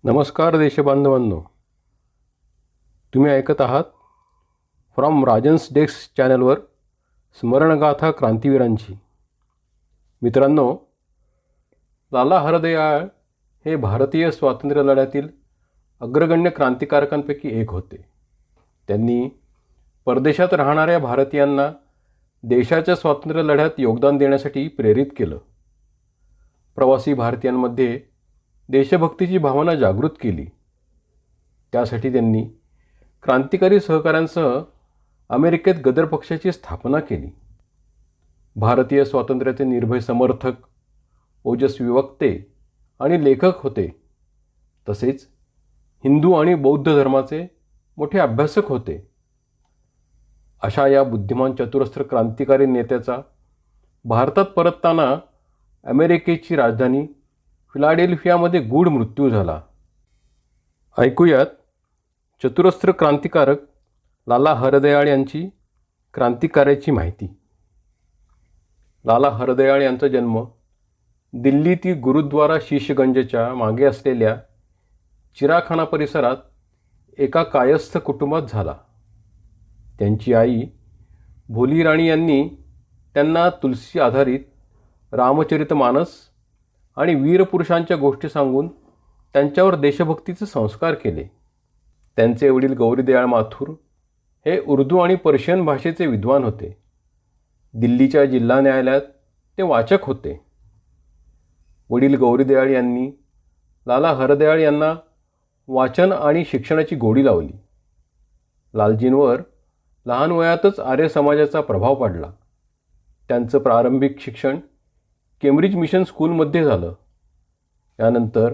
नमस्कार देशबांधवांनो, तुम्ही ऐकत आहात फ्रॉम राजन्स डेस्क चॅनलवर स्मरणगाथा क्रांतीवीरांची. मित्रांनो, लाला हरदयाळ हे भारतीय स्वातंत्र्य लढ्यातील अग्रगण्य क्रांतिकारकांपैकी एक होते. त्यांनी परदेशात राहणाऱ्या भारतीयांना देशाच्या स्वातंत्र्य लढ्यात योगदान देण्यासाठी प्रेरित केलं. प्रवासी भारतीयांमध्ये देशभक्तीची भावना जागृत केली. त्यासाठी त्यांनी क्रांतिकारी सहकाऱ्यांसह अमेरिकेत गदर पक्षाची स्थापना केली. भारतीय स्वातंत्र्याचे निर्भय समर्थक, ओजस्वी वक्ते आणि लेखक होते. तसेच हिंदू आणि बौद्ध धर्माचे मोठे अभ्यासक होते. अशा या बुद्धिमान चतुरस्र क्रांतिकारी नेत्याचा भारतात परतताना अमेरिकेची राजधानी फिलाडेल्फियामध्ये गूढ मृत्यू झाला. ऐकूयात चतुरस्र क्रांतिकारक लाला हरदयाळ यांची क्रांतिकार्याची माहिती. लाला हरदयाळ यांचा जन्म दिल्लीतील गुरुद्वारा शीशगंजच्या मागे असलेल्या चिराखाना परिसरात एका कायस्थ कुटुंबात झाला. त्यांची आई भोली राणी यांनी त्यांना तुलसी आधारित रामचरितमानस आणि वीरपुरुषांच्या गोष्टी सांगून त्यांच्यावर देशभक्तीचे संस्कार केले. त्यांचे वडील गौरीदयाळ माथुर हे उर्दू आणि पर्शियन भाषेचे विद्वान होते. दिल्लीच्या जिल्हा न्यायालयात ते वाचक होते. वडील गौरीदयाळ यांनी लाला हरदयाळ यांना वाचन आणि शिक्षणाची गोडी लावली. लालजींवर लहान वयातच आर्य समाजाचा प्रभाव पडला. त्यांचं प्रारंभिक शिक्षण केम्ब्रिज मिशन स्कूलमध्ये झालं. यानंतर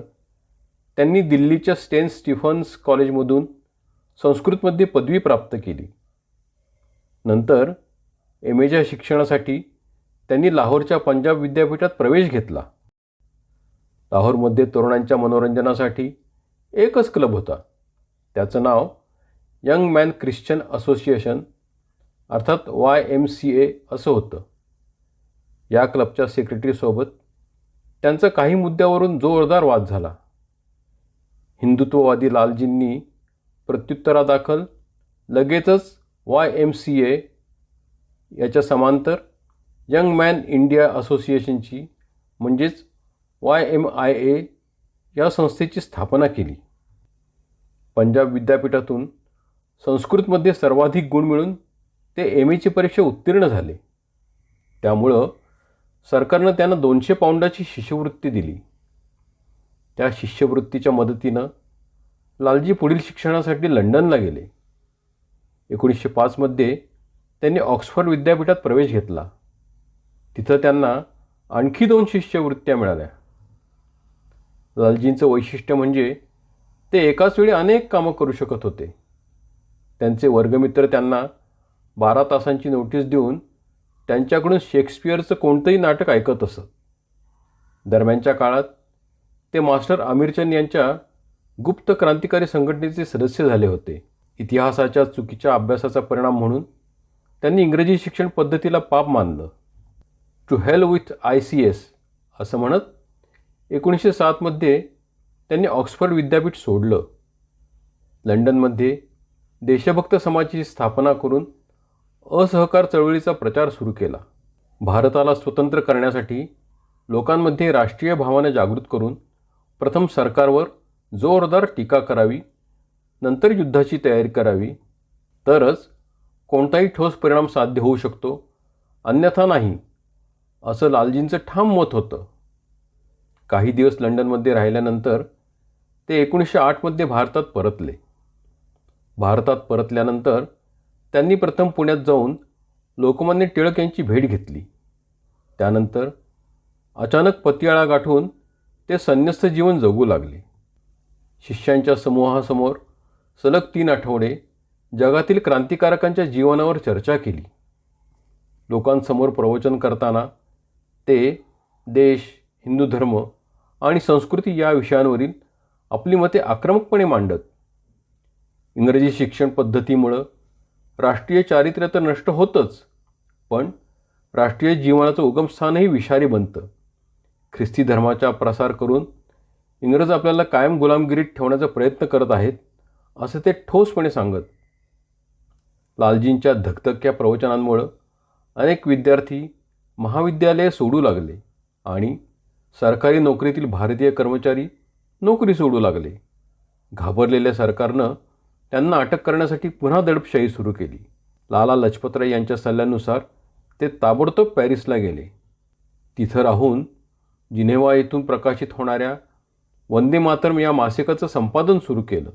त्यांनी दिल्लीच्या सेंट स्टीफन्स कॉलेजमधून संस्कृतमध्ये पदवी प्राप्त केली. नंतर एमएच्या शिक्षणासाठी त्यांनी लाहोरच्या पंजाब विद्यापीठात प्रवेश घेतला. लाहोरमध्ये तरुणांच्या मनोरंजनासाठी एकच क्लब होता. त्याचं नाव यंग मॅन ख्रिश्चन असोसिएशन अर्थात YMCA असं होतं. या क्लबच्या सेक्रेटरीसोबत त्यांचा काही मुद्द्यावरून जोरदार वाद झाला. हिंदुत्ववादी लालजींनी प्रत्युत्तरादाखल लगेचच YMCA याच्या समांतर यंग मॅन इंडिया असोसिएशनची म्हणजेच YMIA या संस्थेची स्थापना केली. पंजाब विद्यापीठातून संस्कृतमध्ये सर्वाधिक गुण मिळून ते MAची परीक्षा उत्तीर्ण झाले. त्यामुळं सरकारनं त्यांना 200 पाऊंडाची शिष्यवृत्ती दिली. त्या शिष्यवृत्तीच्या मदतीनं लालजी पुढील शिक्षणासाठी लंडनला गेले. 1905मध्ये त्यांनी ऑक्सफर्ड विद्यापीठात प्रवेश घेतला. तिथं त्यांना आणखी 2 शिष्यवृत्त्या मिळाल्या. लालजींचं वैशिष्ट्य म्हणजे ते एकाच वेळी अनेक कामं करू शकत होते. त्यांचे वर्गमित्र त्यांना 12 तासांची नोटीस देऊन त्यांच्याकडून शेक्सपियरचं कोणतंही नाटक ऐकत असत. दरम्यानच्या काळात ते मास्टर आमिरचंद यांच्या गुप्त क्रांतिकारी संघटनेचे सदस्य झाले होते. इतिहासाच्या चुकीच्या अभ्यासाचा परिणाम म्हणून त्यांनी इंग्रजी शिक्षण पद्धतीला पाप मानलं. टू हेल विथ ICS असं म्हणत 1907मध्ये त्यांनी ऑक्सफर्ड विद्यापीठ सोडलं. लंडनमध्ये देशभक्त समाजाची स्थापना करून असहकार चळवळीचा प्रचार सुरू केला. भारताला स्वतंत्र करण्यासाठी लोकांमध्ये राष्ट्रीय भावना जागृत करून प्रथम सरकारवर जोरदार टीका करावी, नंतर युद्धाची तयारी करावी, तरच कोणताही ठोस परिणाम साध्य होऊ शकतो, अन्यथा नाही, असं लालजींचं ठाम मत होतं. काही दिवस लंडनमध्ये राहिल्यानंतर ते 1908मध्ये भारतात परतले. भारतात परतल्यानंतर त्यांनी प्रथम पुण्यात जाऊन लोकमान्य टिळक यांची भेट घेतली. त्यानंतर अचानक पतियाळा गाठून ते संन्यस्त जीवन जगू लागले. शिष्यांच्या समूहासमोर सलग 3 आठवडे जगातील क्रांतिकारकांच्या जीवनावर चर्चा केली. लोकांसमोर प्रवचन करताना ते देश, हिंदू धर्म आणि संस्कृती या विषयांवरील आपली मते आक्रमकपणे मांडत. इंग्रजी शिक्षण पद्धतीमुळं राष्ट्रीय चारित्र्य तर नष्ट होतंच, पण राष्ट्रीय जीवनाचं उगमस्थानही विषारी बनतं. ख्रिस्ती धर्माचा प्रसार करून इंग्रज आपल्याला कायम गुलामगिरीत ठेवण्याचा प्रयत्न करत आहेत असं ते ठोसपणे सांगत. लालजींच्या धकधक्या प्रवचनांमुळं अनेक विद्यार्थी महाविद्यालये सोडू लागले आणि सरकारी नोकरीतील भारतीय कर्मचारी नोकरी सोडू लागले. घाबरलेल्या सरकारनं त्यांना अटक करण्यासाठी पुन्हा दडपशाही सुरू केली. लाला लजपतराय यांच्या सल्ल्यानुसार ते ताबडतोब पॅरिसला गेले. तिथं राहून जिनेव्हा येथून प्रकाशित होणाऱ्या वंदे मातरम या मासिकाचं संपादन सुरू केलं.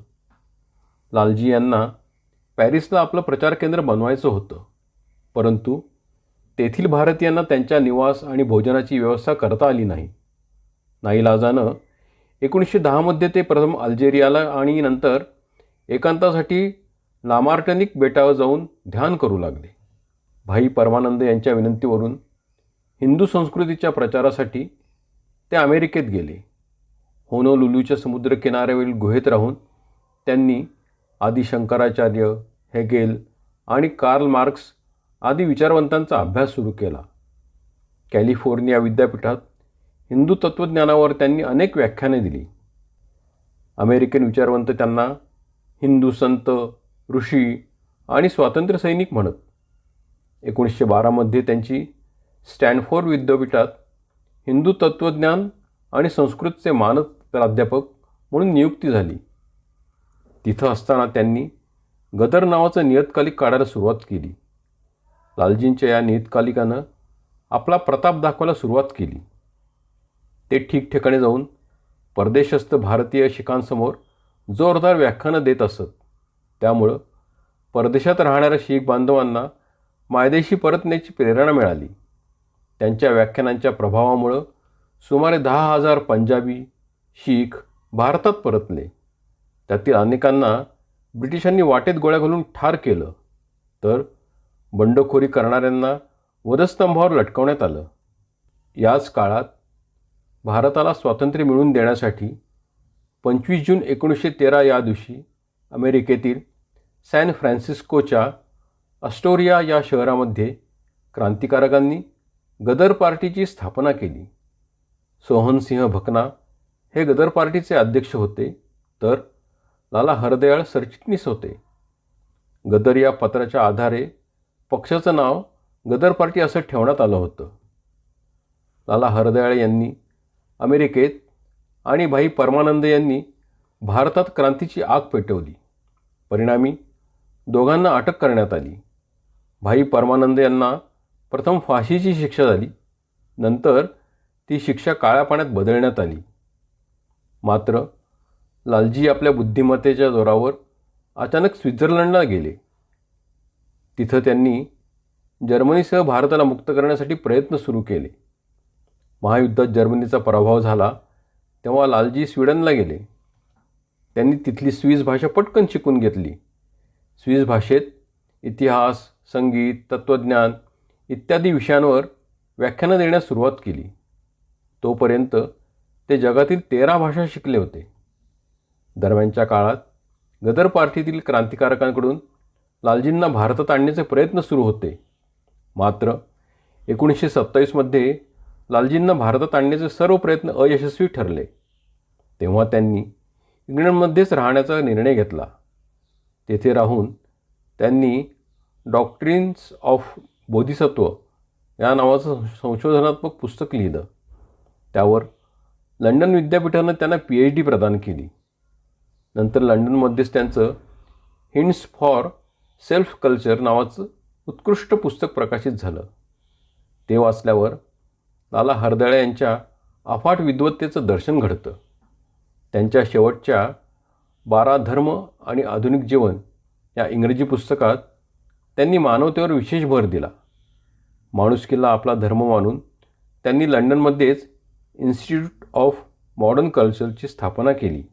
लालजी यांना पॅरिसला आपलं प्रचार केंद्र बनवायचं होतं, परंतु तेथील भारतीयांना त्यांच्या निवास आणि भोजनाची व्यवस्था करता आली नाही. नाईलाजानं 1910 ते प्रथम अल्जेरियाला आणि नंतर एकांतासाठी लामार्टनिक बेटावर जाऊन ध्यान करू लागले. भाई परमानंद यांच्या विनंतीवरून हिंदू संस्कृतीच्या प्रचारासाठी ते अमेरिकेत गेले. होनोलुलूच्या समुद्रकिनाऱ्यावरील गुहेत राहून त्यांनी आदी शंकराचार्य, हेगेल आणि कार्ल मार्क्स आदी विचारवंतांचा अभ्यास सुरू केला. कॅलिफोर्निया विद्यापीठात हिंदू तत्त्वज्ञानावर त्यांनी अनेक व्याख्याने दिली. अमेरिकन विचारवंत त्यांना हिंदू संत, ऋषी आणि स्वातंत्र्य सैनिक म्हणत. 1912 त्यांची स्टॅनफोर्ड विद्यापीठात हिंदू तत्त्वज्ञान आणि संस्कृतचे मानद प्राध्यापक म्हणून नियुक्ती झाली. तिथं असताना त्यांनी गदर नावाचं नियतकालिक काढायला सुरुवात केली. लालजींच्या या नियतकालिकानं आपला प्रताप दाखवायला सुरुवात केली. ते ठिकठिकाणी जाऊन परदेशस्थ भारतीय शिखांसमोर जोरदार व्याख्यानं देत असत. त्यामुळं परदेशात राहणाऱ्या शीख बांधवांना मायदेशी परतण्याची प्रेरणा मिळाली. त्यांच्या व्याख्यानांच्या प्रभावामुळं सुमारे 10,000 पंजाबी शीख भारतात परतले. त्यातील अनेकांना ब्रिटिशांनी वाटेत गोळ्या घालून ठार केलं, तर बंडखोरी करणाऱ्यांना वधस्तंभावर लटकवण्यात आलं. याच काळात भारताला स्वातंत्र्य मिळवून देण्यासाठी 25 जून 1913 या दिवशी अमेरिकेतील सॅन फ्रान्सिस्कोच्या अस्टोरिया या शहरामध्ये क्रांतिकारकांनी गदर पार्टीची स्थापना केली. सोहनसिंह भकना हे गदर पार्टीचे अध्यक्ष होते, तर लाला हरदयाळ सरचिटणीस होते. गदर या पत्राच्या आधारे पक्षाचं नाव गदर पार्टी असं ठेवण्यात आलं होतं. लाला हरदयाळ यांनी अमेरिकेत आणि भाई परमानंद यांनी भारतात क्रांतीची आग पेटवली. परिणामी दोघांना अटक करण्यात आली. भाई परमानंद यांना प्रथम फाशीची शिक्षा झाली, नंतर ती शिक्षा काळ्या पाण्यात बदलण्यात आली. मात्र लालजी आपल्या बुद्धिमत्तेच्या जोरावर अचानक स्वित्झर्लंडला गेले. तिथं त्यांनी जर्मनीसह भारताला मुक्त करण्यासाठी प्रयत्न सुरू केले. महायुद्धात जर्मनीचा पराभव झाला तेव्हा लालजी स्वीडनला गेले. त्यांनी तिथली स्विस भाषा पटकन शिकून घेतली. स्विस भाषेत इतिहास, संगीत, तत्त्वज्ञान इत्यादी विषयांवर व्याख्यानं देण्यास सुरुवात केली. तोपर्यंत ते जगातील 13 भाषा शिकले होते. दरम्यानच्या काळात गदर पार्टीतील क्रांतिकारकांकडून लालजींना भारतात आणण्याचे प्रयत्न सुरू होते. मात्र 1927 लालजींना भारतात आणण्याचे सर्व प्रयत्न अयशस्वी ठरले. तेव्हा त्यांनी इंग्लंडमध्येच राहण्याचा निर्णय घेतला. तेथे राहून त्यांनी डॉक्ट्रिन्स ऑफ बोधिसत्व या नावाचं संशोधनात्मक पुस्तक लिहिलं. त्यावर लंडन विद्यापीठानं त्यांना PhD प्रदान केली. नंतर लंडनमध्येच त्यांचं हिंट्स फॉर सेल्फ कल्चर नावाचं उत्कृष्ट पुस्तक प्रकाशित झालं. ते वाचल्यावर लाला हरदयाळ यांच्या अफाट विद्वत्तेचं दर्शन घडतं. त्यांच्या शेवटच्या 12 धर्म आणि आधुनिक जीवन या इंग्रजी पुस्तकात त्यांनी मानवतेवर विशेष भर दिला. माणुसकीला आपला धर्म मानून त्यांनी लंडनमध्येच इन्स्टिट्यूट ऑफ मॉडर्न कल्चरची स्थापना केली.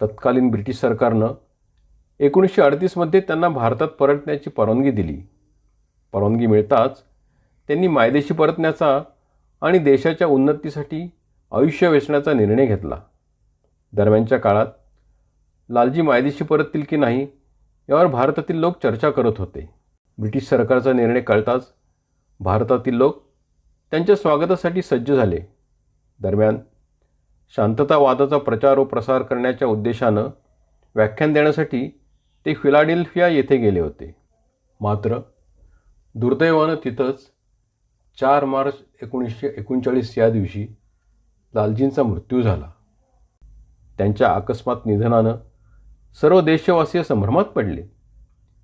तत्कालीन ब्रिटिश सरकारनं 1938 त्यांना भारतात परतण्याची परवानगी दिली. परवानगी मिळताच त्यांनी मायदेशी परतण्याचा आणि देशाच्या उन्नतीसाठी आयुष्य वेचण्याचा निर्णय घेतला. दरम्यानच्या काळात लालजी मायदेशी परततील की नाही यावर भारतातील लोक चर्चा करत होते. ब्रिटिश सरकारचा निर्णय कळताच भारतातील लोक त्यांच्या स्वागतासाठी सज्ज झाले. दरम्यान शांततावादाचा प्रचार व प्रसार करण्याच्या उद्देशानं व्याख्यान देण्यासाठी ते फिलाडेल्फिया येथे गेले होते. मात्र दुर्दैवानं तिथंच 4 मार्च 1939 या दिवशी लालजींचा मृत्यू झाला. त्यांच्या अकस्मात निधनानं सर्व देशवासीय संभ्रमात पडले.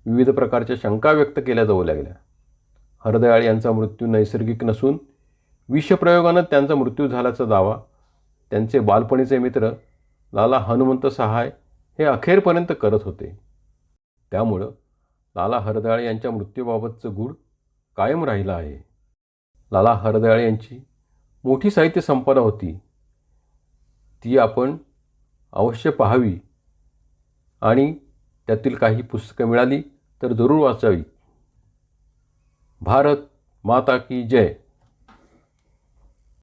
विविध प्रकारच्या शंका व्यक्त केल्या जाऊ लागल्या. हरदयाळ यांचा मृत्यू नैसर्गिक नसून विषप्रयोगानं त्यांचा मृत्यू झाल्याचा दावा त्यांचे बालपणीचे मित्र लाला हनुमंत सहाय हे अखेरपर्यंत करत होते. त्यामुळं लाला हरदयाळ यांच्या मृत्यूबाबतचं गूढ कायम राहिलं आहे. लाला हरदयाळ यांची मोठी साहित्य संपदा होती. ती आपण अवश्य पाहावी आणि त्यातील काही पुस्तकं मिळाली तर जरूर वाचावी. भारत माता की जय.